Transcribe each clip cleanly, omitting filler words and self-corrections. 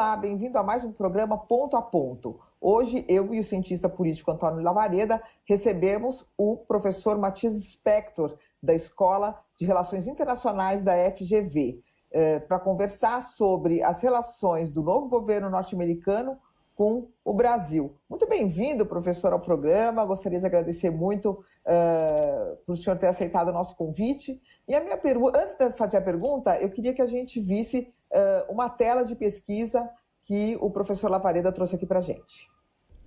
Olá, bem-vindo a mais um programa Ponto a Ponto. Hoje, eu e o cientista político Antônio Lavareda recebemos o professor Matias Spector, da Escola de Relações Internacionais da FGV, para conversar sobre as relações do novo governo norte-americano com o Brasil. Muito bem-vindo, professor, ao programa. Gostaria de agradecer muito por o senhor ter aceitado o nosso convite. E a minha pergunta, antes de fazer a pergunta, eu queria que a gente visse uma tela de pesquisa que o professor Lavareda trouxe aqui para a gente.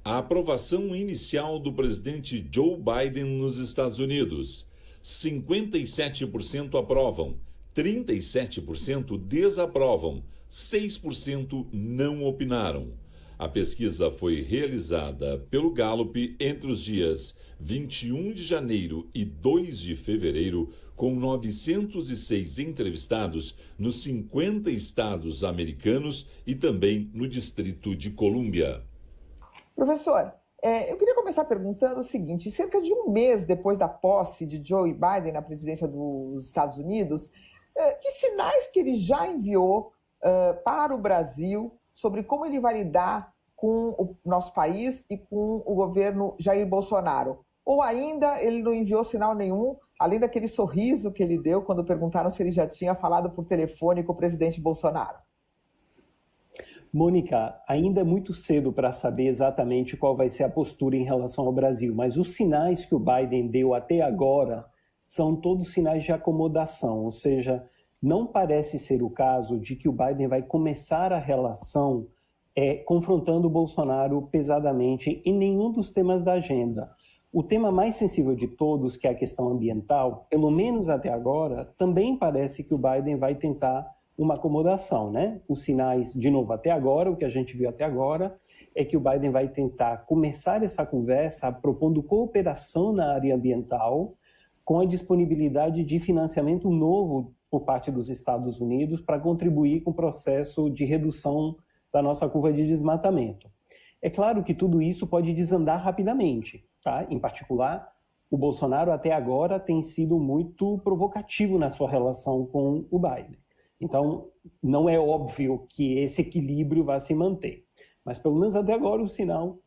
A aprovação inicial do presidente Joe Biden nos Estados Unidos. 57% aprovam, 37% desaprovam, 6% não opinaram. A pesquisa foi realizada pelo Gallup entre os dias 21 de janeiro e 2 de fevereiro, com 906 entrevistados nos 50 estados americanos e também no Distrito de Colômbia. Professor, eu queria começar perguntando o seguinte: cerca de um mês depois da posse de Joe Biden na presidência dos Estados Unidos, que sinais que ele já enviou para o Brasil sobre como ele vai lidar com o nosso país e com o governo Jair Bolsonaro? Ou ainda ele não enviou sinal nenhum, além daquele sorriso que ele deu quando perguntaram se ele já tinha falado por telefone com o presidente Bolsonaro? Mônica, ainda é muito cedo para saber exatamente qual vai ser a postura em relação ao Brasil, mas os sinais que o Biden deu até agora são todos sinais de acomodação, ou seja, não parece ser o caso de que o Biden vai começar a relação confrontando o Bolsonaro pesadamente em nenhum dos temas da agenda. O tema mais sensível de todos, que é a questão ambiental, pelo menos até agora, também parece que o Biden vai tentar uma acomodação, né? Os sinais, de novo, até agora, o que a gente viu até agora, é que o Biden vai tentar começar essa conversa propondo cooperação na área ambiental, com a disponibilidade de financiamento novo por parte dos Estados Unidos para contribuir com o processo de redução da nossa curva de desmatamento. É claro que tudo isso pode desandar rapidamente, tá? Em particular, o Bolsonaro até agora tem sido muito provocativo na sua relação com o Biden. Então, não é óbvio que esse equilíbrio vai se manter. Mas, pelo menos até agora, o sinal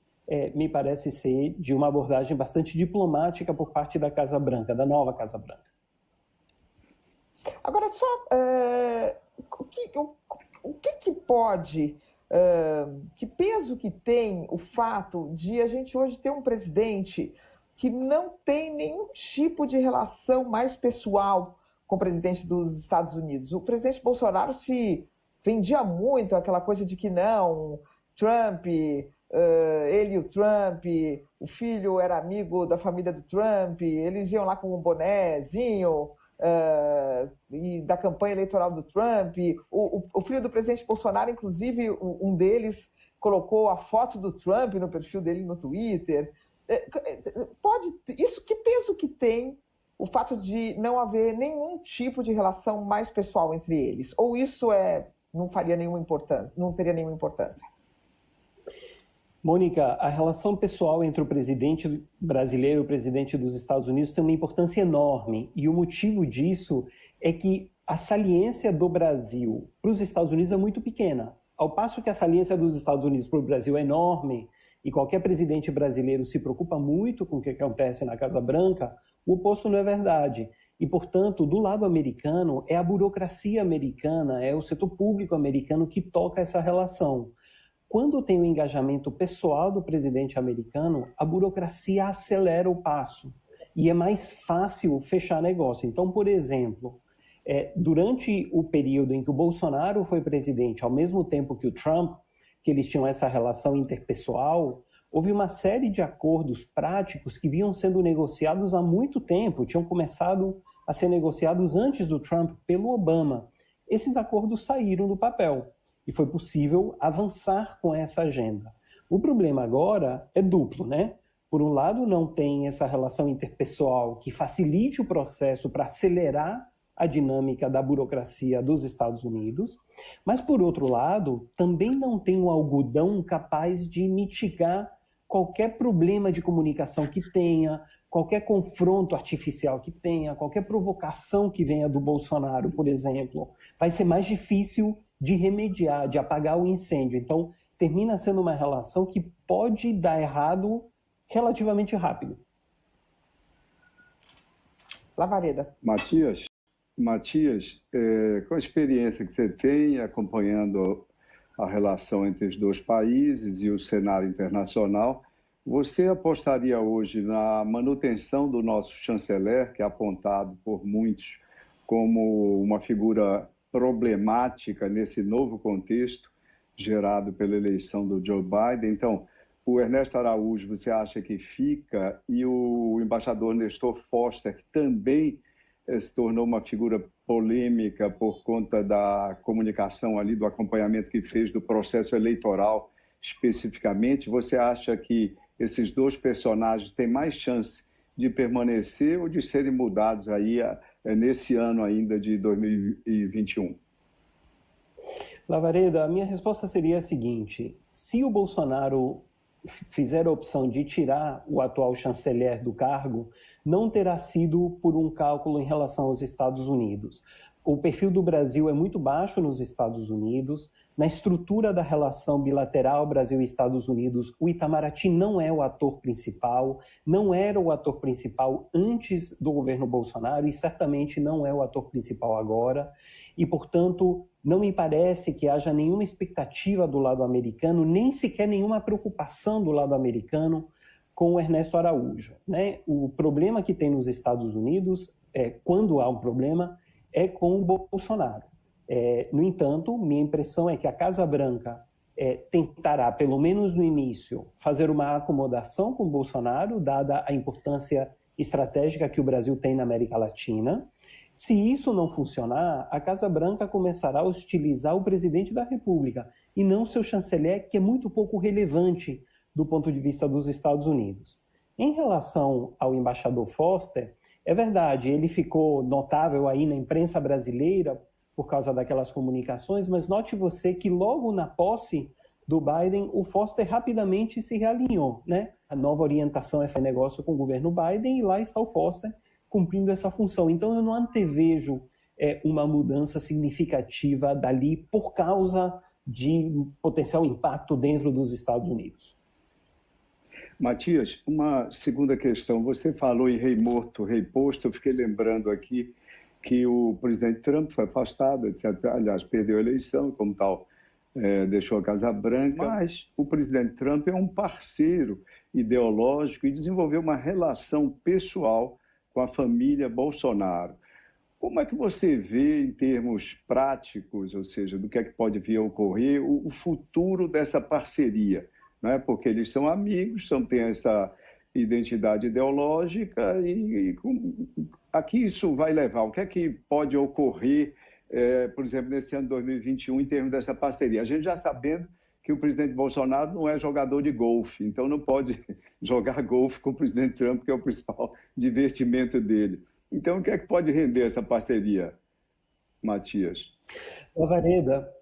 me parece ser de uma abordagem bastante diplomática por parte da Casa Branca, da nova Casa Branca. Agora, só o que pode, que peso que tem o fato de a gente hoje ter um presidente que não tem nenhum tipo de relação mais pessoal com o presidente dos Estados Unidos? O presidente Bolsonaro se vendia muito aquela coisa de que não, Trump, ele e o Trump, o filho era amigo da família do Trump, eles iam lá com um bonézinho e da campanha eleitoral do Trump. O filho do presidente Bolsonaro, inclusive, um deles colocou a foto do Trump no perfil dele no Twitter. Que peso que tem o fato de não haver nenhum tipo de relação mais pessoal entre eles? Ou isso não teria nenhuma importância? Mônica, a relação pessoal entre o presidente brasileiro e o presidente dos Estados Unidos tem uma importância enorme. E o motivo disso é que a saliência do Brasil para os Estados Unidos é muito pequena. Ao passo que a saliência dos Estados Unidos para o Brasil é enorme, e qualquer presidente brasileiro se preocupa muito com o que acontece na Casa Branca, o oposto não é verdade. E, portanto, do lado americano, é a burocracia americana, é o setor público americano que toca essa relação. Quando tem o engajamento pessoal do presidente americano, a burocracia acelera o passo e é mais fácil fechar negócio. Então, por exemplo, durante o período em que o Bolsonaro foi presidente, ao mesmo tempo que o Trump, que eles tinham essa relação interpessoal, houve uma série de acordos práticos que vinham sendo negociados há muito tempo, tinham começado a ser negociados antes do Trump pelo Obama. Esses acordos saíram do papel e foi possível avançar com essa agenda. O problema agora é duplo, né? Por um lado, não tem essa relação interpessoal que facilite o processo para acelerar a dinâmica da burocracia dos Estados Unidos, mas, por outro lado, também não tem um algodão capaz de mitigar qualquer problema de comunicação que tenha, qualquer confronto artificial que tenha, qualquer provocação que venha do Bolsonaro, por exemplo. Vai ser mais difícil de remediar, de apagar o incêndio. Então, termina sendo uma relação que pode dar errado relativamente rápido. Lavareda. Matias, com a experiência que você tem acompanhando a relação entre os dois países e o cenário internacional, você apostaria hoje na manutenção do nosso chanceler, que é apontado por muitos como uma figura problemática nesse novo contexto gerado pela eleição do Joe Biden? Então, o Ernesto Araújo, você acha que fica? E o embaixador Nestor Foster, que também se tornou uma figura polêmica por conta da comunicação ali, do acompanhamento que fez do processo eleitoral especificamente, você acha que esses dois personagens têm mais chance de permanecer ou de serem mudados aí nesse ano ainda de 2021? Lavareda, a minha resposta seria a seguinte: se o Bolsonaro fizer a opção de tirar o atual chanceler do cargo, não terá sido por um cálculo em relação aos Estados Unidos. O perfil do Brasil é muito baixo nos Estados Unidos. Na estrutura da relação bilateral Brasil e Estados Unidos, o Itamaraty não é o ator principal, não era o ator principal antes do governo Bolsonaro e certamente não é o ator principal agora. E, portanto, não me parece que haja nenhuma expectativa do lado americano, nem sequer nenhuma preocupação do lado americano com o Ernesto Araújo, né? O problema que tem nos Estados Unidos, quando há um problema, é com o Bolsonaro. No entanto, minha impressão é que a Casa Branca tentará, pelo menos no início, fazer uma acomodação com o Bolsonaro, dada a importância estratégica que o Brasil tem na América Latina. Se isso não funcionar, a Casa Branca começará a hostilizar o presidente da República e não seu chanceler, que é muito pouco relevante do ponto de vista dos Estados Unidos. Em relação ao embaixador Foster, é verdade, ele ficou notável aí na imprensa brasileira por causa daquelas comunicações, mas note você que logo na posse do Biden, o Foster rapidamente se realinhou, né? A nova orientação é fazer negócio com o governo Biden e lá está o Foster cumprindo essa função. Então eu não antevejo uma mudança significativa dali por causa de potencial impacto dentro dos Estados Unidos. Matias, uma segunda questão. Você falou em rei morto, rei posto. Eu fiquei lembrando aqui que o presidente Trump foi afastado, etc. Aliás, perdeu a eleição, como tal, deixou a Casa Branca. Mas o presidente Trump é um parceiro ideológico e desenvolveu uma relação pessoal com a família Bolsonaro. Como é que você vê, em termos práticos, ou seja, do que é que pode vir a ocorrer, o futuro dessa parceria? Né? Porque eles são amigos, têm essa identidade ideológica a que isso vai levar? O que é que pode ocorrer, por exemplo, nesse ano de 2021, em termos dessa parceria? A gente já sabendo que o presidente Bolsonaro não é jogador de golfe, então não pode jogar golfe com o presidente Trump, que é o principal divertimento dele. Então, o que é que pode render essa parceria, Matias? Lavareda,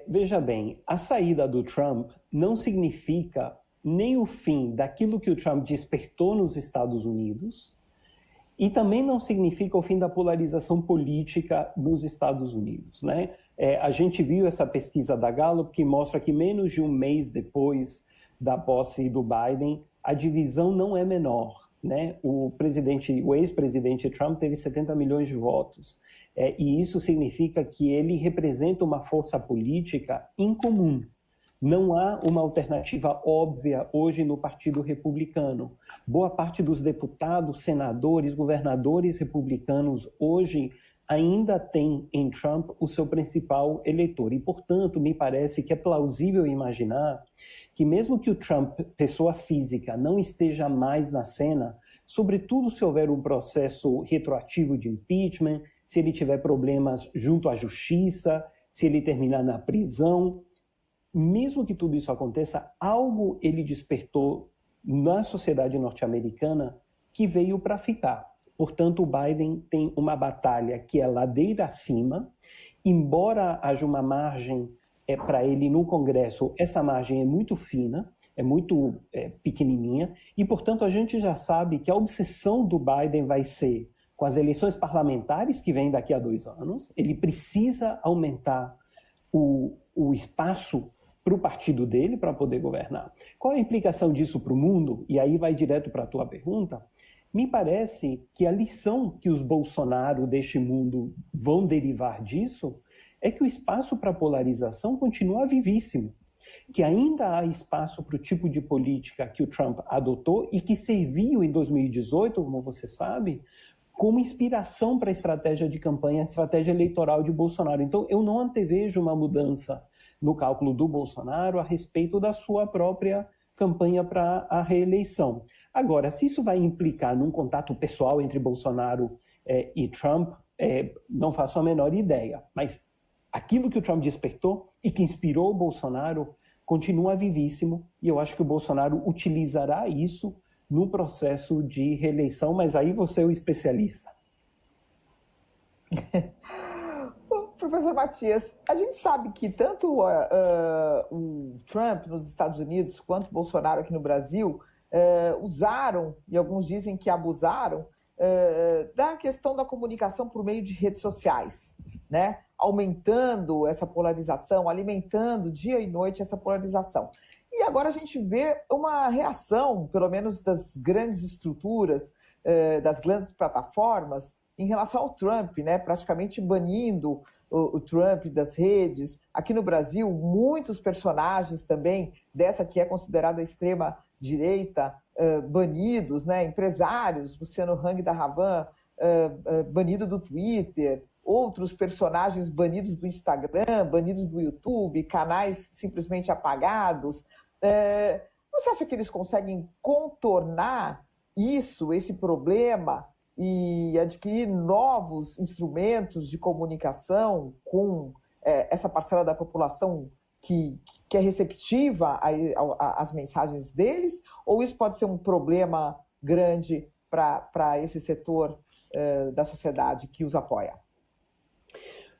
veja bem, a saída do Trump não significa nem o fim daquilo que o Trump despertou nos Estados Unidos e também não significa o fim da polarização política nos Estados Unidos, né? A gente viu essa pesquisa da Gallup que mostra que menos de um mês depois da posse do Biden, a divisão não é menor, né? O ex-presidente Trump teve 70 milhões de votos. E isso significa que ele representa uma força política incomum. Não há uma alternativa óbvia hoje no Partido Republicano. Boa parte dos deputados, senadores, governadores republicanos hoje ainda tem em Trump o seu principal eleitor. E, portanto, me parece que é plausível imaginar que mesmo que o Trump, pessoa física, não esteja mais na cena, sobretudo se houver um processo retroativo de impeachment, se ele tiver problemas junto à justiça, se ele terminar na prisão, mesmo que tudo isso aconteça, algo ele despertou na sociedade norte-americana que veio para ficar. Portanto, o Biden tem uma batalha que é ladeira acima, embora haja uma margem para ele no Congresso, essa margem é muito fina, é muito pequenininha, e, portanto, a gente já sabe que a obsessão do Biden vai ser com as eleições parlamentares que vêm daqui a 2 anos, ele precisa aumentar o espaço para o partido dele para poder governar. Qual a implicação disso para o mundo? E aí vai direto para a tua pergunta. Me parece que a lição que os Bolsonaro deste mundo vão derivar disso é que o espaço para polarização continua vivíssimo, que ainda há espaço para o tipo de política que o Trump adotou e que serviu em 2018, como você sabe, como inspiração para a estratégia de campanha, a estratégia eleitoral de Bolsonaro. Então, eu não antevejo uma mudança no cálculo do Bolsonaro a respeito da sua própria campanha para a reeleição. Agora, se isso vai implicar num contato pessoal entre Bolsonaro e Trump, não faço a menor ideia. Mas aquilo que o Trump despertou e que inspirou o Bolsonaro continua vivíssimo, e eu acho que o Bolsonaro utilizará isso no processo de reeleição, mas aí você é o especialista. Professor Matias, a gente sabe que tanto o Trump nos Estados Unidos quanto o Bolsonaro aqui no Brasil usaram, e alguns dizem que abusaram, da questão da comunicação por meio de redes sociais, né? Aumentando essa polarização, alimentando dia e noite essa polarização. E agora a gente vê uma reação, pelo menos das grandes estruturas, das grandes plataformas, em relação ao Trump, né? Praticamente banindo o Trump das redes. Aqui no Brasil, muitos personagens também dessa que é considerada extrema-direita, banidos, né? Empresários, Luciano Hang da Havan, banido do Twitter, outros personagens banidos do Instagram, banidos do YouTube, canais simplesmente apagados. Você acha que eles conseguem contornar isso, esse problema, e adquirir novos instrumentos de comunicação com essa parcela da população que é receptiva às mensagens deles? Ou isso pode ser um problema grande para esse setor da sociedade que os apoia?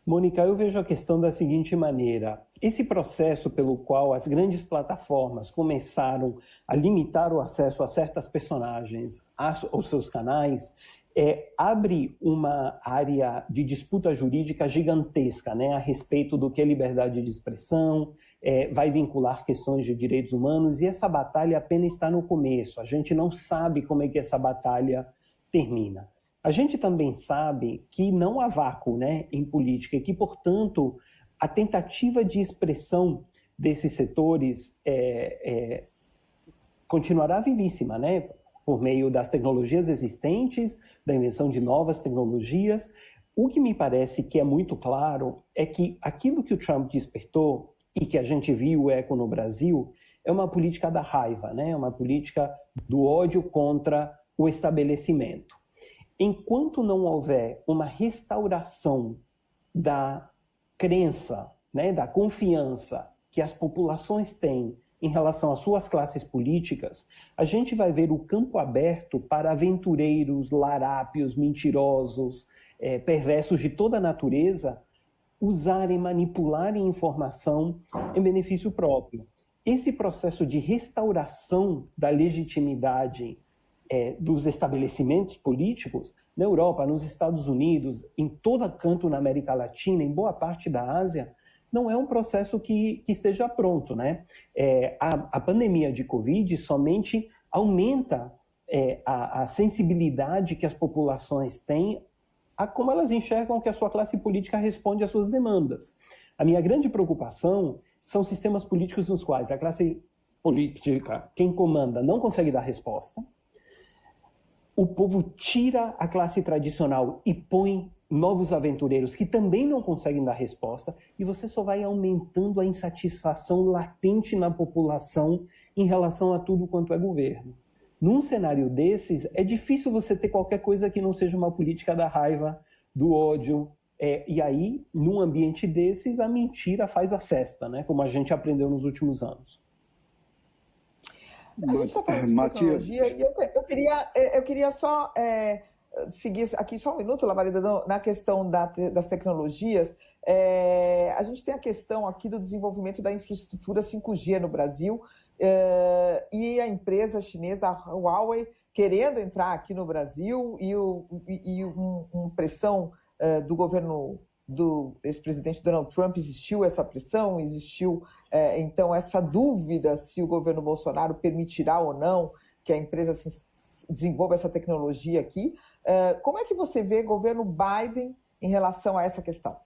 Mônica, eu vejo a questão da seguinte maneira. Esse processo pelo qual as grandes plataformas começaram a limitar o acesso a certas personagens aos seus canais abre uma área de disputa jurídica gigantesca, né, a respeito do que é liberdade de expressão, vai vincular questões de direitos humanos, e essa batalha apenas está no começo. A gente não sabe como é que essa batalha termina. A gente também sabe que não há vácuo, né, em política, e que, portanto, a tentativa de expressão desses setores continuará vivíssima, né, por meio das tecnologias existentes, da invenção de novas tecnologias. O que me parece que é muito claro é que aquilo que o Trump despertou e que a gente viu o eco no Brasil é uma política da raiva, né, uma política do ódio contra o estabelecimento. Enquanto não houver uma restauração da crença, né, da confiança que as populações têm em relação às suas classes políticas, a gente vai ver o campo aberto para aventureiros, larápios, mentirosos, perversos de toda a natureza usarem, manipularem informação em benefício próprio. Esse processo de restauração da legitimidade dos estabelecimentos políticos, na Europa, nos Estados Unidos, em todo canto na América Latina, em boa parte da Ásia, não é um processo que esteja pronto, né? A pandemia de Covid somente aumenta a sensibilidade que as populações têm a como elas enxergam que a sua classe política responde às suas demandas. A minha grande preocupação são sistemas políticos nos quais a classe política, quem comanda, não consegue dar resposta. O povo tira a classe tradicional e põe novos aventureiros que também não conseguem dar resposta, e você só vai aumentando a insatisfação latente na população em relação a tudo quanto é governo. Num cenário desses, é difícil você ter qualquer coisa que não seja uma política da raiva, do ódio, e aí, num ambiente desses, a mentira faz a festa, né? Como a gente aprendeu nos últimos anos. A gente está falando de tecnologia, e eu queria só seguir aqui só um minuto, Lamareda, na questão das tecnologias. A gente tem a questão aqui do desenvolvimento da infraestrutura 5G no Brasil, e a empresa chinesa Huawei querendo entrar aqui no Brasil, e uma pressão do governo do ex-presidente Donald Trump, existiu essa pressão, existiu, então, essa dúvida se o governo Bolsonaro permitirá ou não que a empresa desenvolva essa tecnologia aqui. Como é que você vê o governo Biden em relação a essa questão?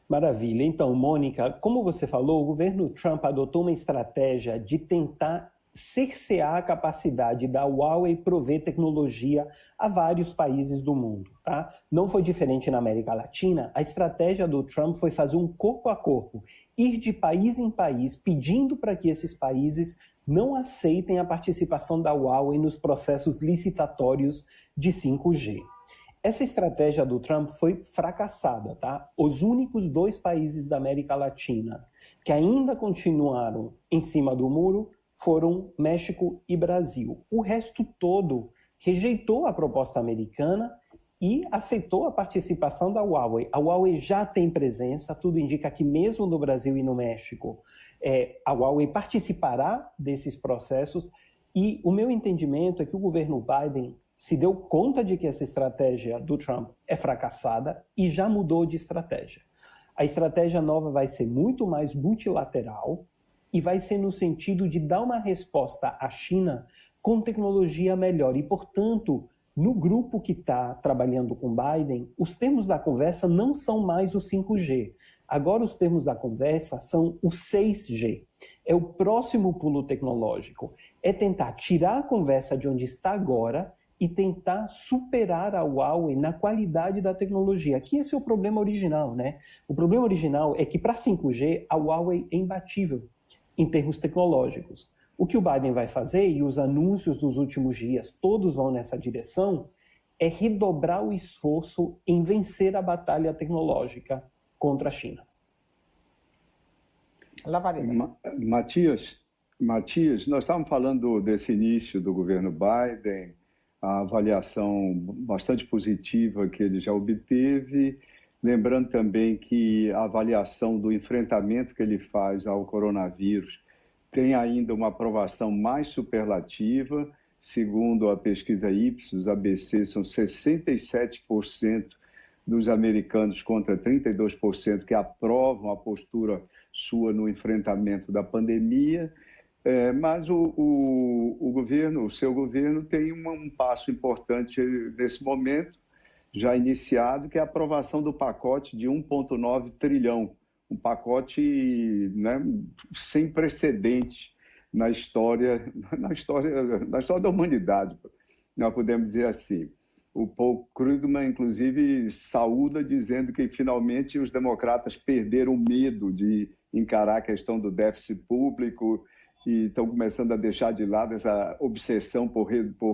Maravilha. Então, Mônica, como você falou, o governo Trump adotou uma estratégia de tentar cercear a capacidade da Huawei prover tecnologia a vários países do mundo, tá? Não foi diferente na América Latina. A estratégia do Trump foi fazer um corpo a corpo, ir de país em país, pedindo para que esses países não aceitem a participação da Huawei nos processos licitatórios de 5G. Essa estratégia do Trump foi fracassada, tá? Os únicos 2 países da América Latina que ainda continuaram em cima do muro foram México e Brasil. O resto todo rejeitou a proposta americana e aceitou a participação da Huawei. A Huawei já tem presença, tudo indica que mesmo no Brasil e no México, a Huawei participará desses processos, e o meu entendimento é que o governo Biden se deu conta de que essa estratégia do Trump é fracassada e já mudou de estratégia. A estratégia nova vai ser muito mais multilateral e vai ser no sentido de dar uma resposta à China com tecnologia melhor. E, portanto, no grupo que está trabalhando com Biden, os termos da conversa não são mais o 5G. Agora os termos da conversa são o 6G. É o próximo pulo tecnológico. É tentar tirar a conversa de onde está agora e tentar superar a Huawei na qualidade da tecnologia. Aqui esse é o problema original, né? O problema original é que para 5G a Huawei é imbatível em termos tecnológicos. O que o Biden vai fazer, e os anúncios dos últimos dias todos vão nessa direção, é redobrar o esforço em vencer a batalha tecnológica contra a China. Matias, nós estávamos falando desse início do governo Biden, a avaliação bastante positiva que ele já obteve, lembrando também que a avaliação do enfrentamento que ele faz ao coronavírus tem ainda uma aprovação mais superlativa. Segundo a pesquisa Ipsos, ABC, são 67% dos americanos contra 32% que aprovam a postura sua no enfrentamento da pandemia. Mas o governo, o seu governo, tem um passo importante nesse momento, já iniciado, que é a aprovação do pacote de 1,9 trilhão, um pacote, né, sem precedente na história da humanidade, nós podemos dizer assim. O Paul Krugman, inclusive, saúda dizendo que finalmente os democratas perderam o medo de encarar a questão do déficit público e estão começando a deixar de lado essa obsessão por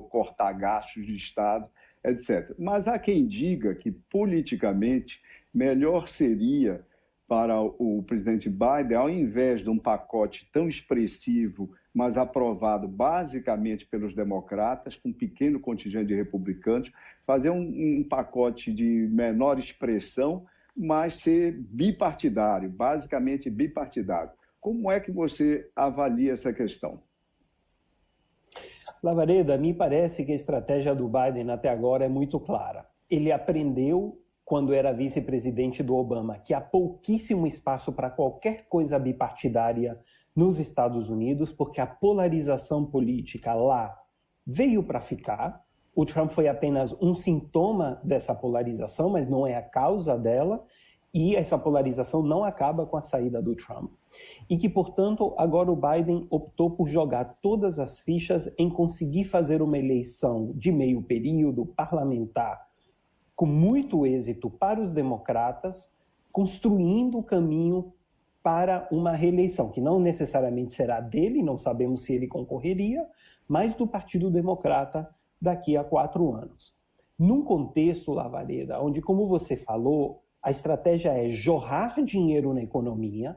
cortar gastos de Estado, etc. Mas há quem diga que, politicamente, melhor seria para o presidente Biden, ao invés de um pacote tão expressivo, mas aprovado basicamente pelos democratas, com um pequeno contingente de republicanos, fazer um pacote de menor expressão, mas ser bipartidário, basicamente bipartidário. Como é que você avalia essa questão? Lavareda, me parece que a estratégia do Biden até agora é muito clara. Ele aprendeu, quando era vice-presidente do Obama, que há pouquíssimo espaço para qualquer coisa bipartidária nos Estados Unidos, porque a polarização política lá veio para ficar. O Trump foi apenas um sintoma dessa polarização, mas não é a causa dela, e essa polarização não acaba com a saída do Trump. E que, portanto, agora o Biden optou por jogar todas as fichas em conseguir fazer uma eleição de meio período parlamentar com muito êxito para os democratas, construindo o caminho para uma reeleição, que não necessariamente será dele, não sabemos se ele concorreria, mas do Partido Democrata daqui a 4 anos. Num contexto, Lavareda, onde, como você falou, a estratégia é jorrar dinheiro na economia,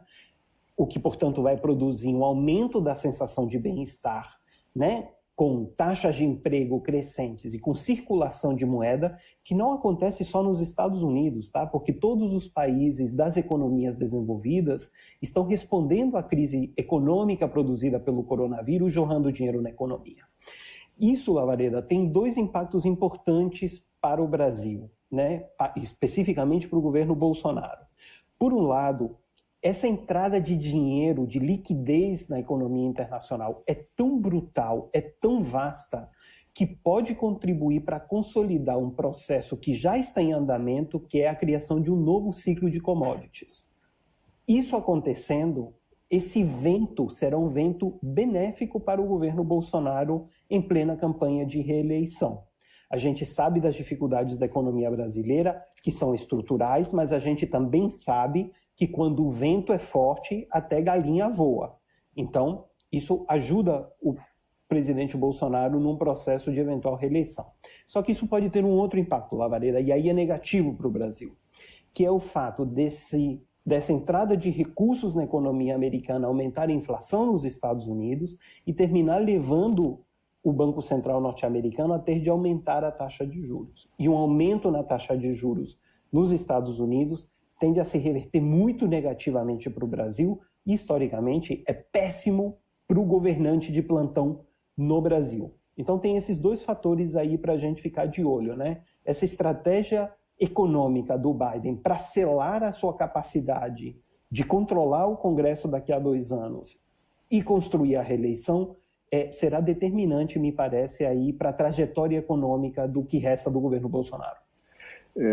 o que, portanto, vai produzir um aumento da sensação de bem-estar, né? Com taxas de emprego crescentes e com circulação de moeda, que não acontece só nos Estados Unidos, tá? Porque todos os países das economias desenvolvidas estão respondendo à crise econômica produzida pelo coronavírus, jorrando dinheiro na economia. Isso, Lavareda, tem 2 impactos importantes para o Brasil. né, especificamente para o governo Bolsonaro. Por um lado, essa entrada de dinheiro, de liquidez na economia internacional é tão brutal, é tão vasta, que pode contribuir para consolidar um processo que já está em andamento, que é a criação de um novo ciclo de commodities. Isso acontecendo, esse vento será um vento benéfico para o governo Bolsonaro em plena campanha de reeleição. A gente sabe das dificuldades da economia brasileira, que são estruturais, mas a gente também sabe que quando o vento é forte, até galinha voa. Então, isso ajuda o presidente Bolsonaro num processo de eventual reeleição. Só que isso pode ter um outro impacto, Lavareda, e aí é negativo para o Brasil, que é o fato dessa entrada de recursos na economia americana aumentar a inflação nos Estados Unidos e terminar levando o Banco Central norte-americano a ter de aumentar a taxa de juros. E um aumento na taxa de juros nos Estados Unidos tende a se reverter muito negativamente para o Brasil e, historicamente, é péssimo para o governante de plantão no Brasil. Então tem esses dois fatores aí para a gente ficar de olho, né? Essa estratégia econômica do Biden para selar a sua capacidade de controlar o Congresso daqui a 2 anos e construir a reeleição será determinante, me parece, aí para a trajetória econômica do que resta do governo Bolsonaro.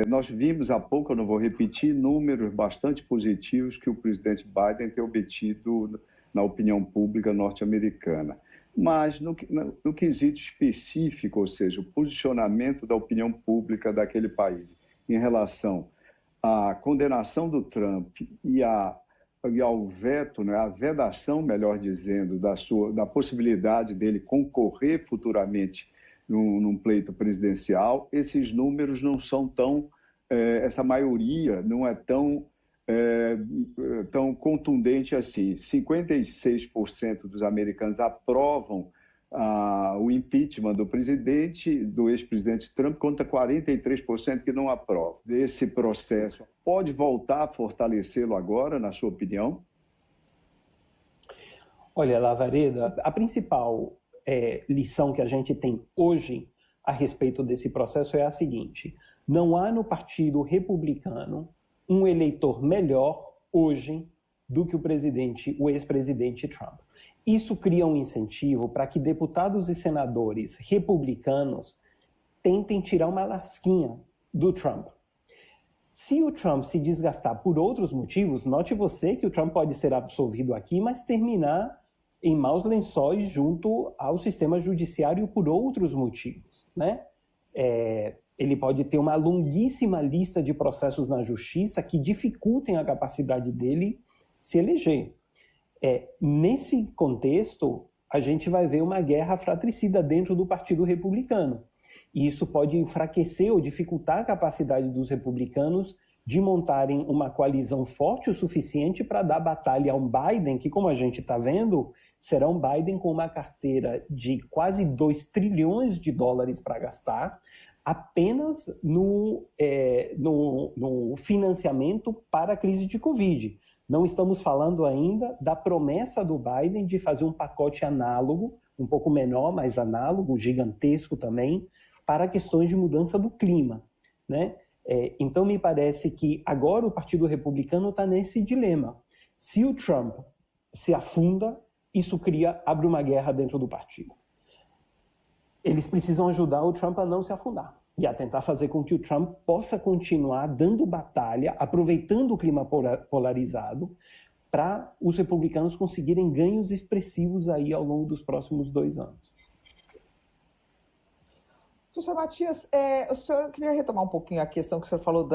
Nós vimos há pouco, eu não vou repetir, números bastante positivos que o presidente Biden tem obtido na opinião pública norte-americana. Mas no quesito específico, ou seja, o posicionamento da opinião pública daquele país em relação à condenação do Trump e ao veto, né, a vedação, melhor dizendo, da possibilidade dele concorrer futuramente num pleito presidencial, esses números não são tão, essa maioria não é tão contundente assim. 56% dos americanos aprovam o impeachment do ex-presidente Trump, contra 43% que não aprovam. Esse processo pode voltar a fortalecê-lo agora, na sua opinião? Olha, Lavareda, a principal lição que a gente tem hoje a respeito desse processo é a seguinte: não há no Partido Republicano um eleitor melhor hoje do que o ex-presidente Trump. Isso cria um incentivo para que deputados e senadores republicanos tentem tirar uma lasquinha do Trump. Se o Trump se desgastar por outros motivos, note você que o Trump pode ser absolvido aqui, mas terminar em maus lençóis junto ao sistema judiciário por outros motivos, né? Ele pode ter uma longuíssima lista de processos na justiça que dificultem a capacidade dele se eleger. Nesse contexto, a gente vai ver uma guerra fratricida dentro do Partido Republicano. E isso pode enfraquecer ou dificultar a capacidade dos republicanos de montarem uma coalizão forte o suficiente para dar batalha a um Biden, que, como a gente está vendo, será um Biden com uma carteira de quase 2 trilhões de dólares para gastar, apenas no financiamento para a crise de Covid. Não estamos falando ainda da promessa do Biden de fazer um pacote análogo, um pouco menor, mas análogo, gigantesco também, para questões de mudança do clima, né? Então, me parece que agora o Partido Republicano está nesse dilema. Se o Trump se afunda, isso abre uma guerra dentro do partido. Eles precisam ajudar o Trump a não se afundar e a tentar fazer com que o Trump possa continuar dando batalha, aproveitando o clima polarizado, para os republicanos conseguirem ganhos expressivos aí ao longo dos próximos 2 anos. Professor Matias, o senhor queria retomar um pouquinho a questão que o senhor falou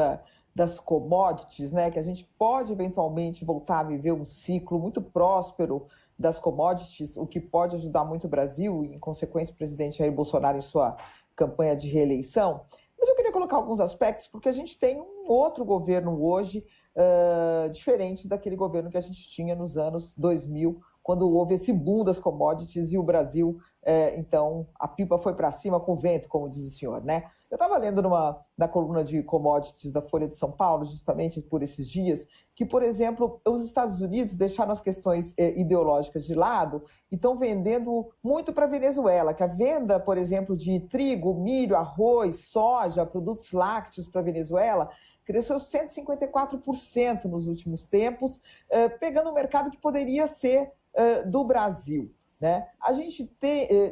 das commodities, né? Que a gente pode eventualmente voltar a viver um ciclo muito próspero das commodities, o que pode ajudar muito o Brasil, e, em consequência, o presidente Jair Bolsonaro em sua campanha de reeleição. Mas eu queria colocar alguns aspectos, porque a gente tem um outro governo hoje diferente daquele governo que a gente tinha nos anos 2000, quando houve esse boom das commodities e o Brasil, então, a pipa foi para cima com o vento, como diz o senhor, né? Eu estava lendo na coluna de commodities da Folha de São Paulo, justamente por esses dias, que, por exemplo, os Estados Unidos deixaram as questões ideológicas de lado e estão vendendo muito para a Venezuela, que a venda, por exemplo, de trigo, milho, arroz, soja, produtos lácteos para a Venezuela cresceu 154% nos últimos tempos, pegando um mercado que poderia ser do Brasil. Né? A gente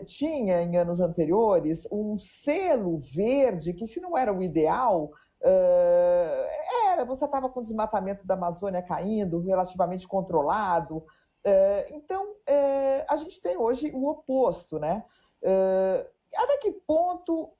tinha, em anos anteriores, um selo verde que, se não era o ideal, você estava com o desmatamento da Amazônia caindo, relativamente controlado. Então, a gente tem hoje o oposto. Né? Até que ponto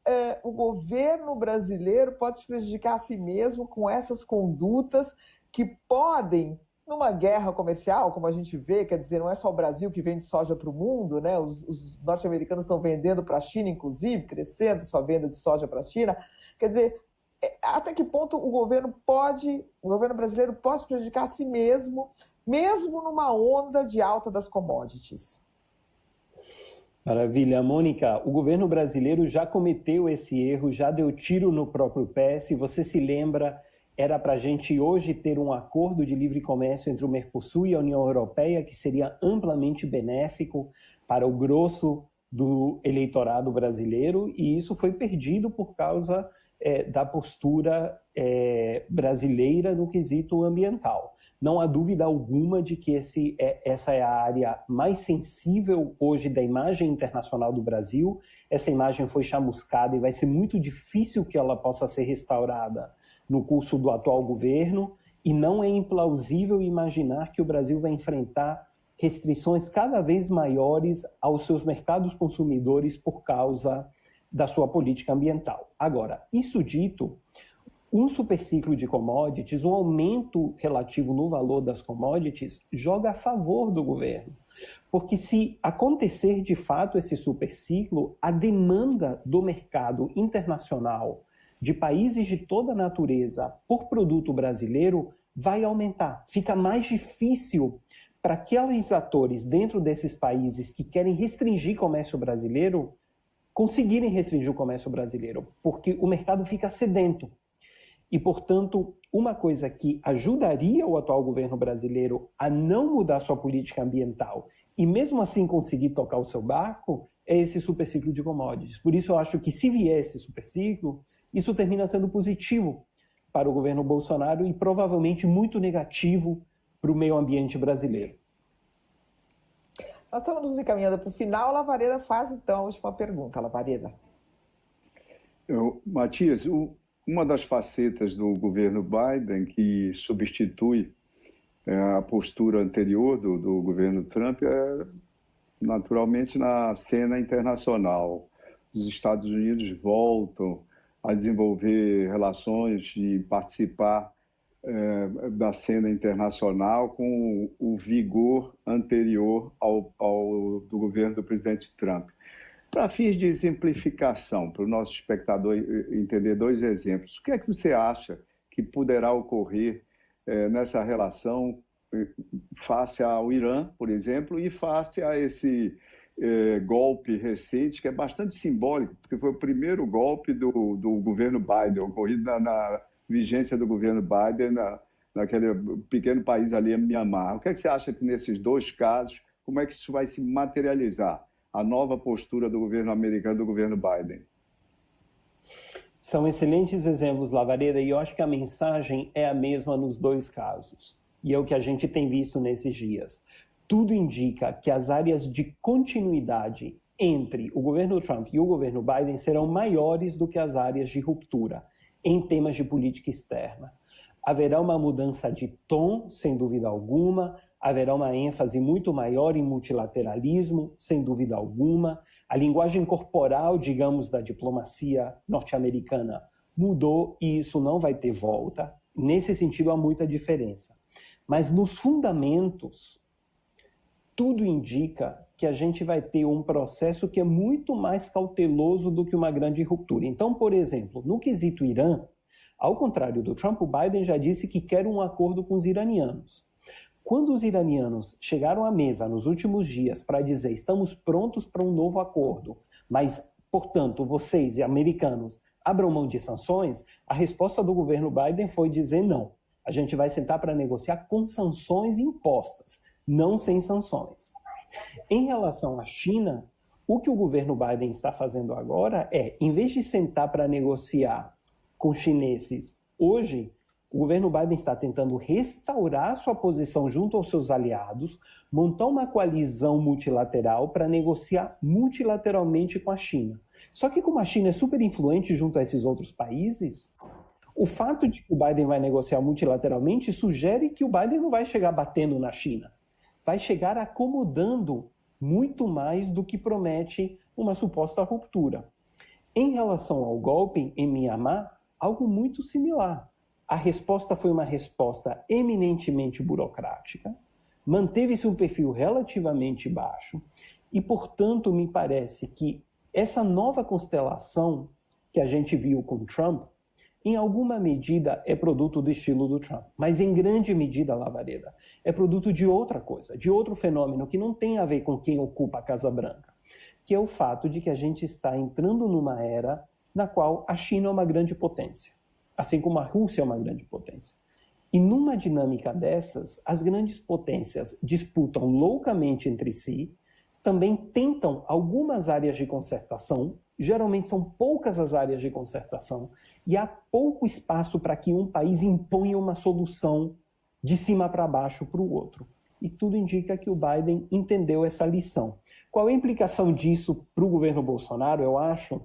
o governo brasileiro pode se prejudicar a si mesmo com essas condutas que podem, numa guerra comercial, como a gente vê, quer dizer, não é só o Brasil que vende soja para o mundo, né? Os norte-americanos estão vendendo para a China, inclusive, crescendo sua venda de soja para a China. Quer dizer, até que ponto o governo brasileiro pode se prejudicar a si mesmo, mesmo numa onda de alta das commodities? Maravilha. Mônica, o governo brasileiro já cometeu esse erro, já deu tiro no próprio pé. Se você se lembra, era para a gente hoje ter um acordo de livre comércio entre o Mercosul e a União Europeia, que seria amplamente benéfico para o grosso do eleitorado brasileiro, e isso foi perdido por causa da postura brasileira no quesito ambiental. Não há dúvida alguma de que essa é a área mais sensível hoje da imagem internacional do Brasil. Essa imagem foi chamuscada e vai ser muito difícil que ela possa ser restaurada no curso do atual governo, e não é implausível imaginar que o Brasil vai enfrentar restrições cada vez maiores aos seus mercados consumidores por causa da sua política ambiental. Agora, isso dito, um superciclo de commodities, um aumento relativo no valor das commodities, joga a favor do governo. Porque se acontecer de fato esse superciclo, a demanda do mercado internacional de países de toda natureza por produto brasileiro vai aumentar. Fica mais difícil para aqueles atores dentro desses países que querem restringir o comércio brasileiro conseguirem restringir o comércio brasileiro, porque o mercado fica sedento. E, portanto, uma coisa que ajudaria o atual governo brasileiro a não mudar sua política ambiental e mesmo assim conseguir tocar o seu barco é esse superciclo de commodities. Por isso eu acho que se vier esse superciclo, isso termina sendo positivo para o governo Bolsonaro e provavelmente muito negativo para o meio ambiente brasileiro. Nós estamos nos encaminhando para o final. Lavareda faz, então, a última pergunta. Lavareda. Matias, uma das facetas do governo Biden que substitui a postura anterior do governo Trump é, naturalmente, na cena internacional. Os Estados Unidos voltam a desenvolver relações e participar da cena internacional com o vigor anterior do governo do presidente Trump. Para fins de exemplificação, para o nosso espectador entender dois exemplos, o que é que você acha que poderá ocorrer nessa relação face ao Irã, por exemplo, e face a esse golpe recente, que é bastante simbólico, porque foi o primeiro golpe do governo Biden, ocorrido na vigência do governo Biden naquele pequeno país ali, Mianmar. O que é que você acha que nesses dois casos, como é que isso vai se materializar? A nova postura do governo americano, do governo Biden? São excelentes exemplos, Lavareda, e eu acho que a mensagem é a mesma nos dois casos. E é o que a gente tem visto nesses dias. Tudo indica que as áreas de continuidade entre o governo Trump e o governo Biden serão maiores do que as áreas de ruptura em temas de política externa. Haverá uma mudança de tom, sem dúvida alguma, haverá uma ênfase muito maior em multilateralismo, sem dúvida alguma. A linguagem corporal, digamos, da diplomacia norte-americana mudou e isso não vai ter volta. Nesse sentido, há muita diferença. Mas nos fundamentos, tudo indica que a gente vai ter um processo que é muito mais cauteloso do que uma grande ruptura. Então, por exemplo, no quesito Irã, ao contrário do Trump, o Biden já disse que quer um acordo com os iranianos. quando os iranianos chegaram à mesa nos últimos dias para dizer estamos prontos para um novo acordo, mas, portanto, vocês e americanos abram mão de sanções, a resposta do governo Biden foi dizer não. A gente vai sentar para negociar com sanções impostas, não sem sanções. Em relação à China, o que o governo Biden está fazendo agora é, em vez de sentar para negociar com os chineses hoje, o governo Biden está tentando restaurar sua posição junto aos seus aliados, montar uma coalizão multilateral para negociar multilateralmente com a China. Só que como a China é super influente junto a esses outros países, o fato de que o Biden vai negociar multilateralmente sugere que o Biden não vai chegar batendo na China. Vai chegar acomodando muito mais do que promete uma suposta ruptura. Em relação ao golpe em Mianmar, algo muito similar. A resposta foi uma resposta eminentemente burocrática, manteve-se um perfil relativamente baixo e, portanto, me parece que essa nova constelação que a gente viu com Trump, em alguma medida é produto do estilo do Trump, mas em grande medida, Lavareda, é produto de outra coisa, de outro fenômeno que não tem a ver com quem ocupa a Casa Branca, que é o fato de que a gente está entrando numa era na qual a China é uma grande potência, assim como a Rússia é uma grande potência. E numa dinâmica dessas, as grandes potências disputam loucamente entre si, também tentam algumas áreas de concertação, geralmente são poucas as áreas de concertação, e há pouco espaço para que um país imponha uma solução de cima para baixo para o outro. E tudo indica que o Biden entendeu essa lição. Qual é a implicação disso para o governo Bolsonaro? Eu acho,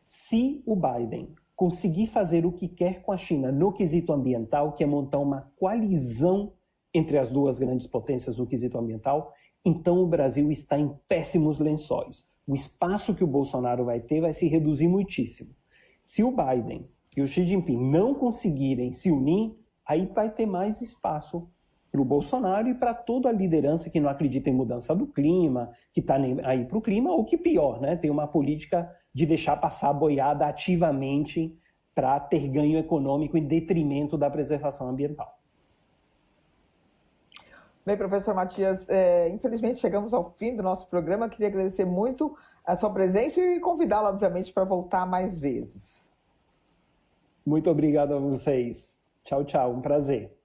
se o Biden conseguir fazer o que quer com a China no quesito ambiental, que é montar uma coalizão entre as duas grandes potências no quesito ambiental, então o Brasil está em péssimos lençóis. O espaço que o Bolsonaro vai ter vai se reduzir muitíssimo. Se o Biden e o Xi Jinping não conseguirem se unir, aí vai ter mais espaço para o Bolsonaro e para toda a liderança que não acredita em mudança do clima, que está aí para o clima, ou que pior, né, tem uma política de deixar passar a boiada ativamente para ter ganho econômico em detrimento da preservação ambiental. Bem, professor Matias, infelizmente chegamos ao fim do nosso programa. Queria agradecer muito a sua presença e convidá-lo, obviamente, para voltar mais vezes. Muito obrigado a vocês. Tchau, tchau. Um prazer.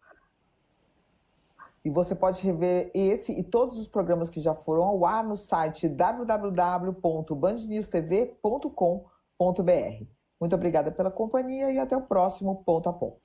E você pode rever esse e todos os programas que já foram ao ar no site www.bandnewstv.com.br. Muito obrigada pela companhia e até o próximo Ponto a Ponto.